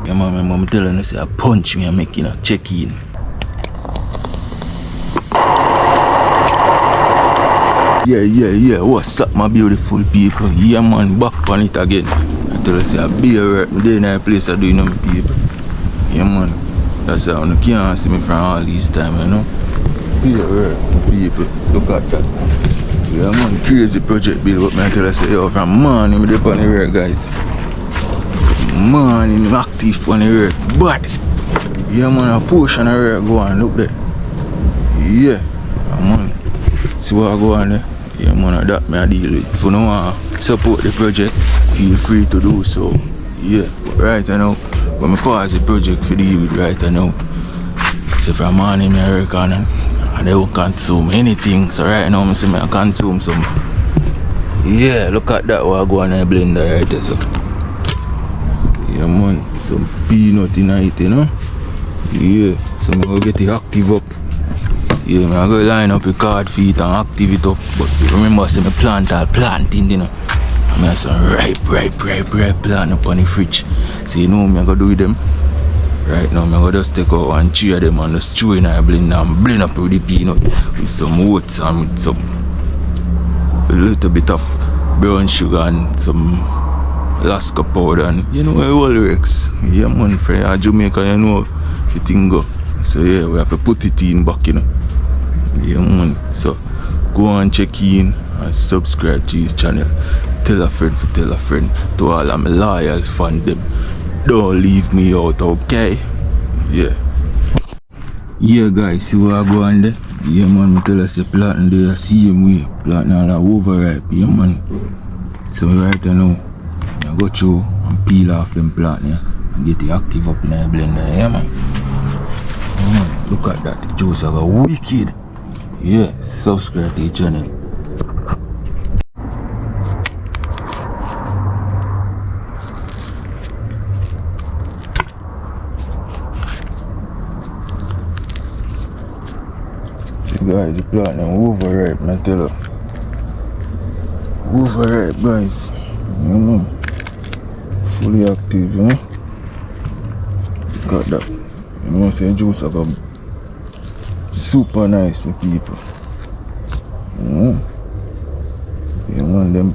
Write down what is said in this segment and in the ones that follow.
Yeah, man, my mom telling us say punch me and make check in. Yeah, what's up my beautiful people? Yeah man, back on it again. I tell you say I be alright, me day in a place I do, you know me people. Yeah man, that's how you can't see me from all these time, you know. Be alright, my people, look at that. Yeah man, crazy project build up, man. I tell you say, yo, from morning me dey on the work, guys. Morning I'm active on the work, but yeah man, a portion of work go on, look there. Yeah, man, see what I go on there. Yeah man, that me I deal with. If you don't want to support the project, feel free to do so. Yeah, but right now, when I pause the project for deal with right now. So from morning I work on it, and they don't consume anything. So right now I say I consume some. Yeah, look at that what I go on the blender right there, so. Yeah man, some peanut in it, you know. Yeah, so I'm gonna get it active up. Yeah, I'm gonna line up the card feet and active it up. But remember, I say I plant all planting, you know. I have some ripe plant up on the fridge. So you know what I'm gonna do with them? Right now, I'm gonna just take out 1 3 of them and just chew in a blender and blend up with the peanut with some oats and with some a little bit of brown sugar and some Alaska powder and you know it all works. Yeah man, for Jamaica, you know the thing go. So yeah, we have to put it in back, you know. Yeah man, so go and check in and subscribe to his channel. Tell a friend for tell a friend. To all of my loyal fans them, don't leave me out, okay? Yeah. Yeah guys, see what I go on there? Yeah man, I tell us the planting there same way. Planting all overripe, yeah man. So right now, I go through and peel off them plant yeah, and get it active up in the blender, yeah man. Look at that, the juice are wicked. Yeah, subscribe to the channel. See guys, the plant now overripe, I tell you. Overripe guys. You know. Fully active, you know. Look at that. You know, say juice are super nice, my people. Yeah man, them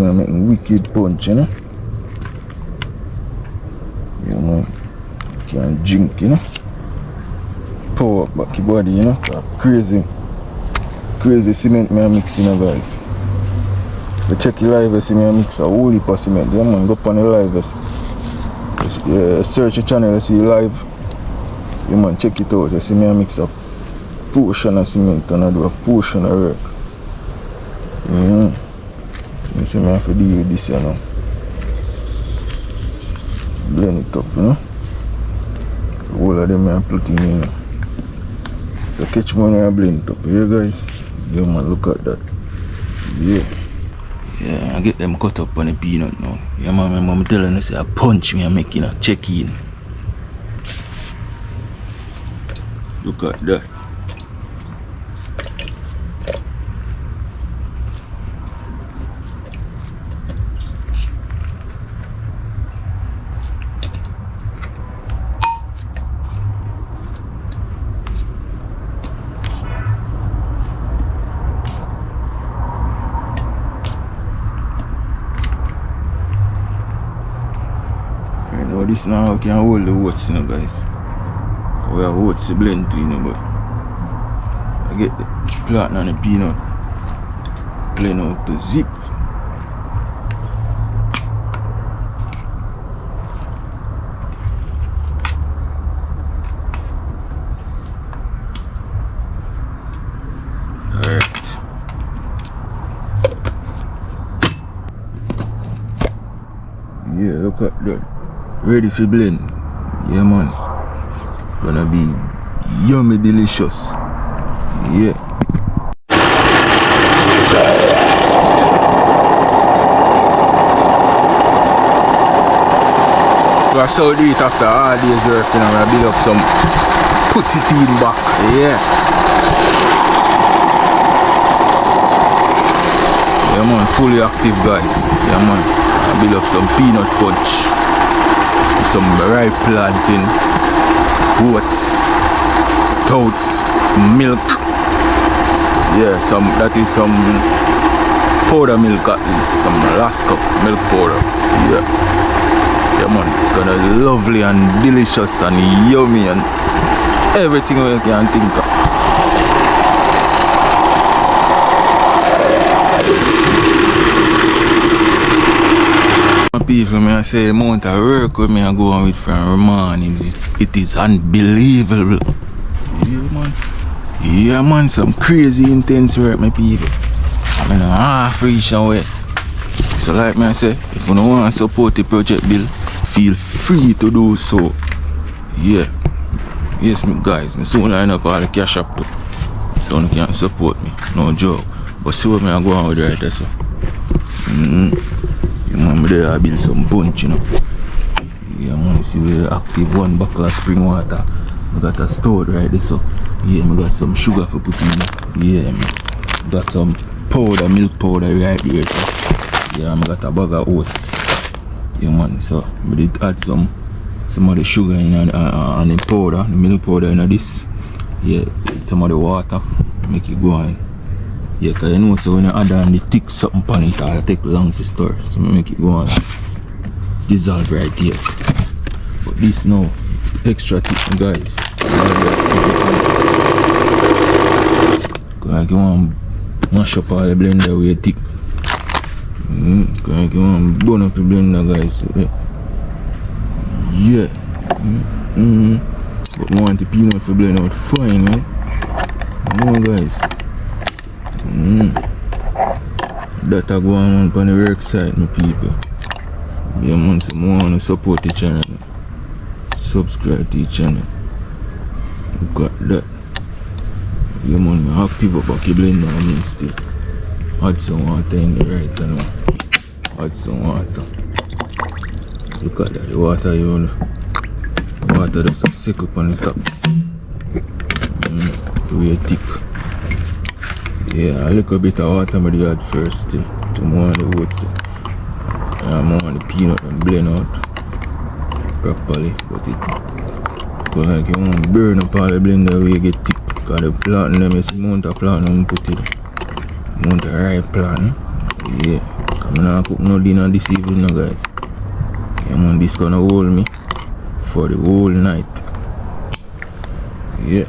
are making wicked punch, you know. Yeah man, you can drink, you know. Power up back your body, you know. Crazy cement me mix, you know guys. If you check your live, see me mix a whole heap of cement. Yeah man, go up on the live. Search your channel, you see live. Yeah man, check it out. You see me mix up portion of cement and I do a portion of work. You see me have to deal with this, you know. Blend it up, you know. The whole of them I put in, you know. So catch me when I blend it up, here guys. Yeah man, look at that. Yeah, I get them cut up on the peanut now. Yeah man, my mom telling us say punch me and make check in. Look at that. This now can hold the oats, you know guys. We have oats to blend to, you know, but I get the plant and the peanut blend out to zip. Alright. Yeah, look at that. Ready for blend. Yeah man, gonna be yummy delicious. Yeah. That's how I do it after all days work, you know. I build up some, put it in back. Yeah. Yeah man, fully active guys. Yeah man, I build up some peanut punch. some ripe plantain, oats, stout, milk. Yeah, that is some powder milk at least, some last cup milk powder. Yeah. Yeah man, it's gonna be lovely and delicious and yummy and everything you can think of. People, may I say, the amount of work with me I go on with from morning, it is unbelievable. Yeah man. Yeah man, some crazy intense work, my people. I'm in a half reach away. So like me I say, if you don't want to support the project bill, feel free to do so. Yeah. Yes me guys, me soon line up all the cash up too. So you can support me, no joke. But see what me I go on with right there so. Man, there I build some punch, you know. Yeah man, see we active one buckle of spring water. I got a stored right there so. Yeah, I got some sugar for putting in. Yeah man. Got some powder, milk powder right there so. Yeah, I got a bag of oats. Yeah man, so I did add some of the sugar in and the powder, the milk powder in this. Yeah, some of the water, make it go on. Yeah, cause you know so when you add on the thick something on it, it'll take long to store. So I make it go on dissolve right here. But this now, extra thick guys. Cause you want to mash up all the blender with thick. Cause you want to burn up the blender guys. So, yeah. But I want the peanut to blend out fine, man. Come on guys. That I go on the work side, my people. Yeah man, so I want to support the channel. Subscribe to the channel. Look at that. Yeah man, I'm active up back the blender, I mean still. Add some water in the right now. Add some water. Look at that, the water you know. Water that's a sickle on the top. Very thick. Yeah, a little bit of water I add first still. To more the oats. And more the peanut and blend out properly. But it go like you want to burn up all the blender where you get thick. Because the plant them is the amount of plant I'm put it. Amount of ripe plant. Yeah. I'm not cook no dinner this evening now guys. Yeah man, this gonna hold me for the whole night. Yeah.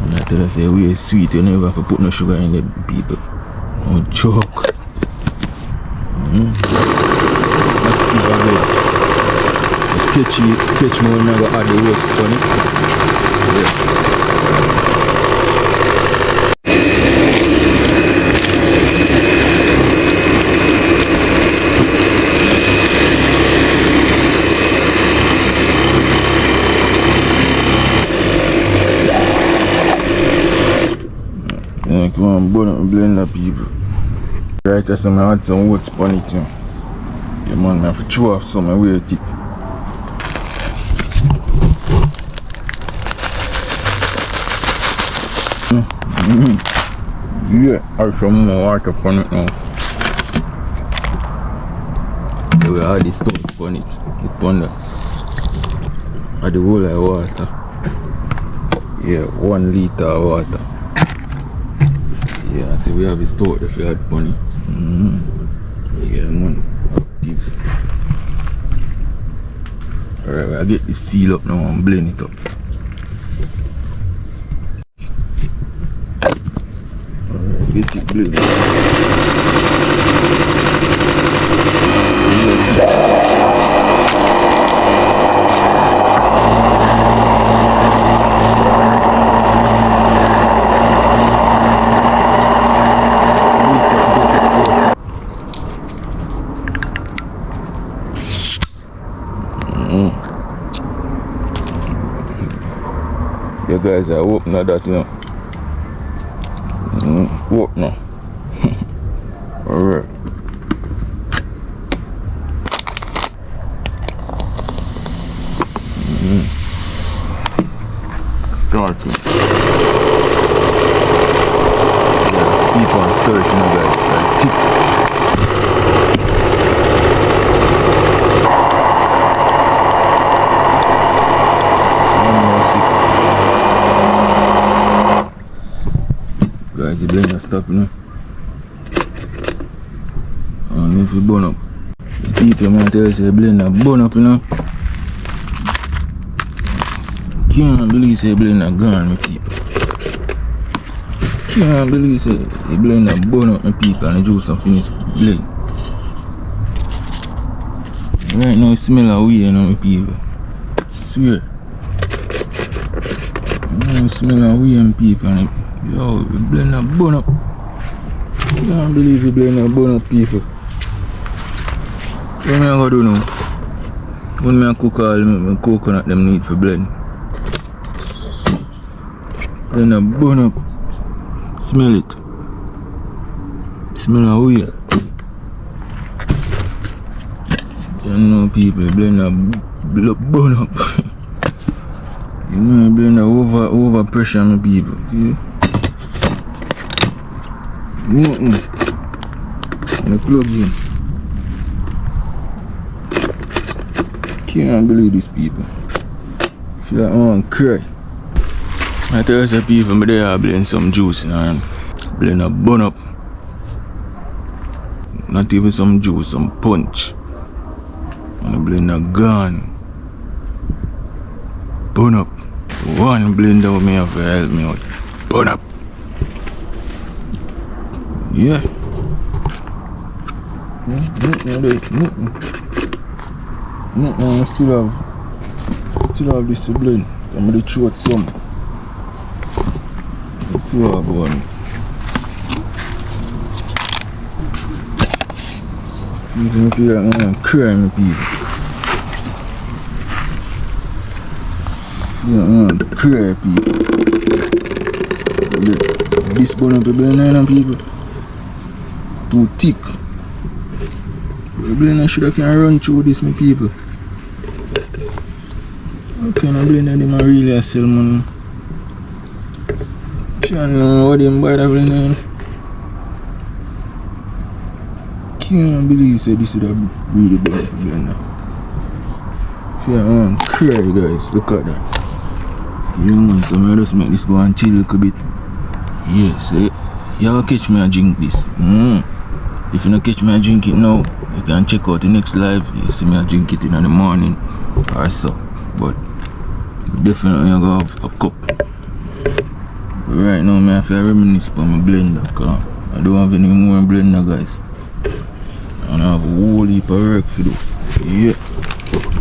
And I tell you say we is sweet, you never have to put no sugar in the people. No joke. Catch me when I go add the oats on it. Yeah. Yeah, come on, burn up and blend up people. Right, that's some I add some oats on it. Yeah man, I have to chew off some and wear it thick. Yeah, I'll some more water on it now. Yeah, we add the stuff on it. Upon that. Add the whole of water. Yeah, 1 liter of water. Yeah, see we have the stock if you add money. Yeah man, active. Alright, I get the seal up now and blend it up. Alright, get it blended. Yeah guys, I hope not that you know. Hope now. Alright. Starting. Yeah, keep on stirring now guys. Like tick. blender stop, you know. And if you burn up, the people might tell you say blender burn up, you know. Can't believe say blender gone, my people. Can't believe say the blender burn up, my people, and the juice and finish blend. Right now it smell a way, you know, my people. Swear. It smell a way, my people, and it, yo, the blender burn up. Can't believe the blender burn up, people. What am I gonna do now? When I cook all my coconut them need for blend. Blender burn up. Smell it. Smell a way. You know, people, blender burn up. You know, blender over pressure, my people. See? Nothing. And the plug in. Can't believe these people. Feel like I want to cry. I tell you people, but they are blend some juice and blend a bun up. Not even some juice, some punch. And the blender gone. Bun up. One blender with me have to help me out. Bun up. Yeah. I still have this to blend. I'm going to throw it some. Let's see what I go on. Even if you like I'm crying, people. Yeah, I'm crying, people. This bun up the blender, people. Too thick. The blender should have can run through this, my people. How can a blender them really sell money? I don't know what them buy that blender. Can't believe say this would have really bad blender. Yeah, man, cry guys, look at that. Yeah man, so I just make this go and chill a little bit. Yes, y'all catch me and drink this. If you don't catch me and drink it now, you can check out the next live. You see me and drink it in the morning or so. But definitely I'm gonna have a cup. But right now I have to reminisce about my blender, because I don't have any more blender guys. And I have a whole heap of work to do. Yeah,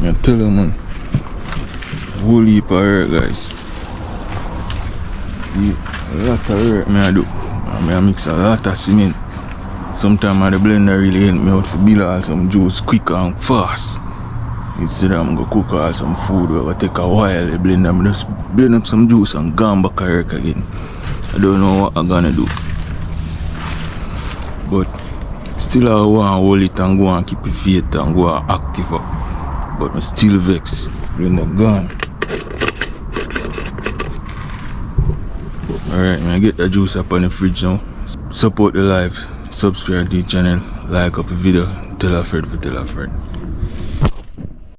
I tell you man, a whole heap of work guys. See, a lot of work I do. I mix a lot of cement. Sometimes the blender really help me out to build all some juice quick and fast. Instead I'm going to cook all some food, it will take a while. The blender, I just blend up some juice and go back to work again. I don't know what I'm going to do. But still I want to hold it and go and keep it faith and go and active up. But I still vex. Blender gone. Alright, I get the juice up on the fridge now. Support the live. Subscribe to the channel, like up the video, tell a friend.